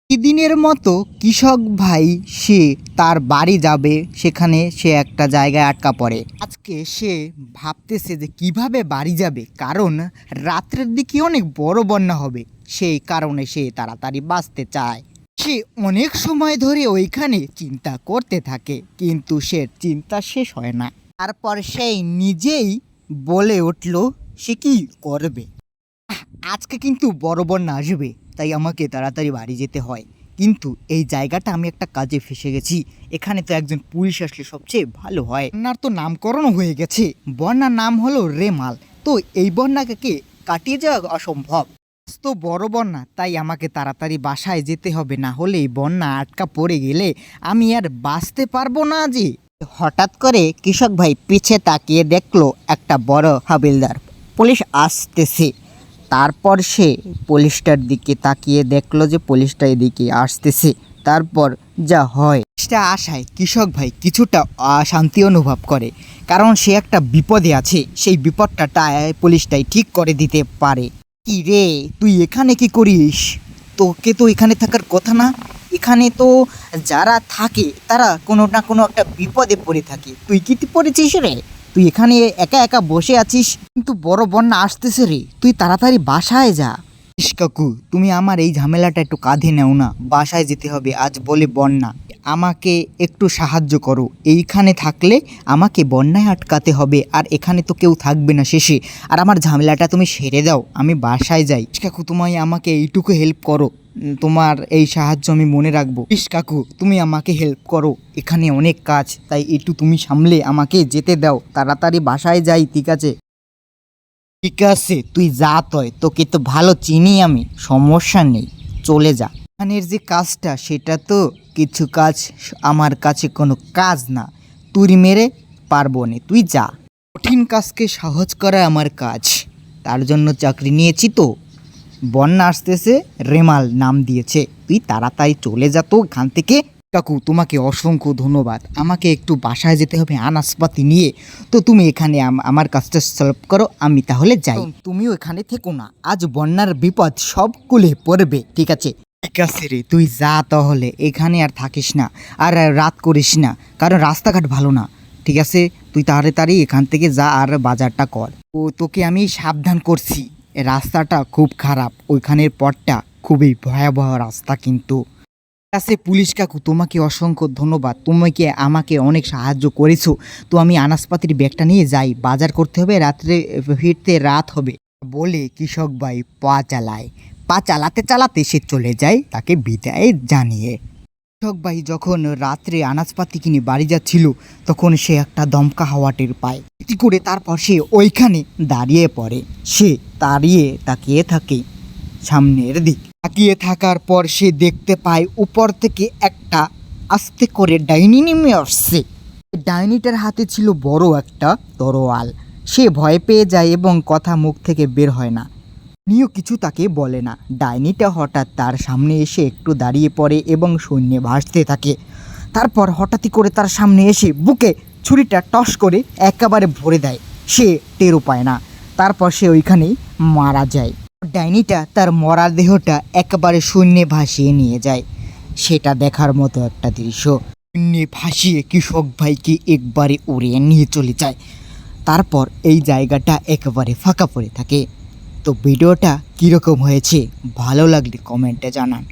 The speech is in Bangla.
প্রতিদিনের মতো কৃষক ভাই সে তার বাড়ি যাবে, সেখানে সে একটা জায়গায় আটকা পড়ে। আজকে সে ভাবতেছে যে কিভাবে বাড়ি যাবে, কারণ রাত্রের দিকে অনেক বড় বন্যা হবে। সেই কারণে সে তাড়াতাড়ি বাঁচতে চায়। সে অনেক সময় ধরে ওইখানে চিন্তা করতে থাকে, কিন্তু সে চিন্তা শেষ হয় না। তারপর সেই নিজেই বলে উঠল সে কি করবে। আজকে কিন্তু বড় বন্যা আসবে, তাই আমাকে তাড়াতাড়ি বাড়ি যেতে হয়। কিন্তু এই জায়গাটা আমি একটা কাজে ফেসে গেছি। এখানে তো একজন পুলিশ আসলে সবচেয়ে ভালো হয়। বন্যার তো নামকরণ হয়ে গেছে, বন্যার নাম হলো রেমাল। তো এই বন্যাকে কাটিয়ে যাওয়া অসম্ভব। তো বড় বন্যা, তাই আমাকে তাড়াতাড়ি বাসায় যেতে হবে, না হলে এই বন্যা আটকা পড়ে গেলে আমি আর বাঁচতে পারবো না। যে হঠাৎ করে কৃষক ভাই পিছে তাকিয়ে দেখলো একটা বড় হাবিলদার পুলিশ আসতেছে। তারপর সে পুলিশটার দিকে তাকিয়ে দেখলো যে পুলিশটা এদিকে আসতেছে। তারপর যা হয় সেটা আশায় কৃষক ভাই কিছুটা অশান্তি অনুভব করে, কারণ সে একটা বিপদে আছে। সেই বিপদটা পুলিশটাই ঠিক করে দিতে পারে। কি রে, তুই এখানে কি করিস? তোকে তো এখানে থাকার কথা না। এখানে তো যারা থাকে তারা কোনো না কোনো একটা বিপদে পড়ে থাকে। তুই কি পড়েছিস রে? তুই এখানে একা একা বসে আছিস, কিন্তু বড় বন্যা আসতেছে রে। তুই তাড়াতাড়ি বাসায় যা। ইস কাকু, তুমি আমার এই ঝামেলাটা একটু কাঁধে নেও না। বাসায় যেতে হবে, আজ বলে বন্যা। আমাকে একটু সাহায্য করো। এইখানে থাকলে আমাকে বন্যায় আটকাতে হবে, আর এখানে তো কেউ থাকবে না শেষে। আর আমার ঝামেলাটা তুমি সেরে দাও, আমি বাসায় যাই। ইস কাকু, তুমি আমাকে এইটুকু হেল্প করো। তোমার এই সাহায্য আমি মনে রাখবো। ইস কাকু, তুমি আমাকে হেল্প করো, এখানে অনেক কাজ, তাই একটু তুমি সামলে আমাকে যেতে দাও। তাড়াতাড়ি বাসায় যাই, ঠিক আছে? ঠিক আছে, তুই যা, তোকে তো ভালো চিনি আমি, সমস্যা নেই, চলে যা। এখানের যে কাজটা, সেটা তো কিছু কাজ আমার কাছে কোনো কাজ না। তুই মেরে পারবো না, তুই যা। কঠিন কাজকে সহজ করা আমার কাজ, তার জন্য চাকরি নিয়েছি। তো বন্যা আসতেছে, রেমাল নাম দিয়েছে। তুই তাড়াতাড়ি চলে যা তো এখান থেকে। কাকু, তোমাকে অসংখ্য ধন্যবাদ। আমাকে একটু বাসায় যেতে হবে আনাজপাতি নিয়ে। তো তুমি এখানে আমার কাজটা সলভ করো, আমি তাহলে যাই। তুমিও এখানে থেকো না, আজ বন্যার বিপদ সব কুলে পড়বে, ঠিক আছে? ঠিক আছে রে, তুই যা তাহলে, এখানে আর থাকিস না, আর রাত করিস না, কারণ রাস্তাঘাট ভালো না। ঠিক আছে, তুই তাড়াতাড়ি এখান থেকে যা আর বাজারটা কর। ও তোকে আমি সাবধান করছি, রাস্তাটা খুব খারাপ, ওইখানের পথটা খুবই ভয়াবহ রাস্তা। কিন্তু আছে পুলিশ কাকু, তোমাকে অসংখ্য ধন্যবাদ। তুমি কি আমাকে অনেক সাহায্য করেছো। তো আমি আনাজপাতির ব্যাগটা নিয়ে যাই, বাজার করতে হবে, রাত্রে ফিরতে রাত হবে বলে কৃষক ভাই পা চালাতে চালাতে সে চলে যায় তাকে বিদায় জানিয়ে। কৃষক ভাই যখন রাত্রে আনাজপাতি কিনে বাড়ি যাচ্ছিল, তখন সে একটা দমকা হাওয়া টের পায়। এটি করে তারপর সে ওইখানে দাঁড়িয়ে পড়ে। সে দাঁড়িয়ে তাকিয়ে থাকে সামনের দিক। তাকিয়ে থাকার পর সে দেখতে পায় উপর থেকে একটা আস্তে করে ডাইনি নেমে আসছে। ডাইনিটার হাতে ছিল বড় একটা তরোয়াল। সে ভয় পেয়ে যায় এবং কথা মুখ থেকে বের হয় না। নিও কিছু তাকে বলে না। ডাইনিটা হঠাৎ তার সামনে এসে একটু দাঁড়িয়ে পড়ে এবং শূন্যে ভাসতে থাকে। তারপর হঠাৎই করে তার সামনে এসে বুকে ছুরিটা টস করে একেবারে ভরে দেয়। সে টেরও পায় না। তারপর সে ওইখানেই মারা যায়। ডাইনিটা তার মরা দেহটা একেবারে শূন্যে ভাসিয়ে নিয়ে যায়। সেটা দেখার মতো একটা দৃশ্য। শূন্যে ভাসিয়ে কৃষক ভাইকে একবারে উড়িয়ে নিয়ে চলে যায়। তারপর এই জায়গাটা একেবারে ফাঁকা পড়ে থাকে। তো ভিডিওটা কীরকম হয়েছে ভালো লাগলে কমেন্টে জানান।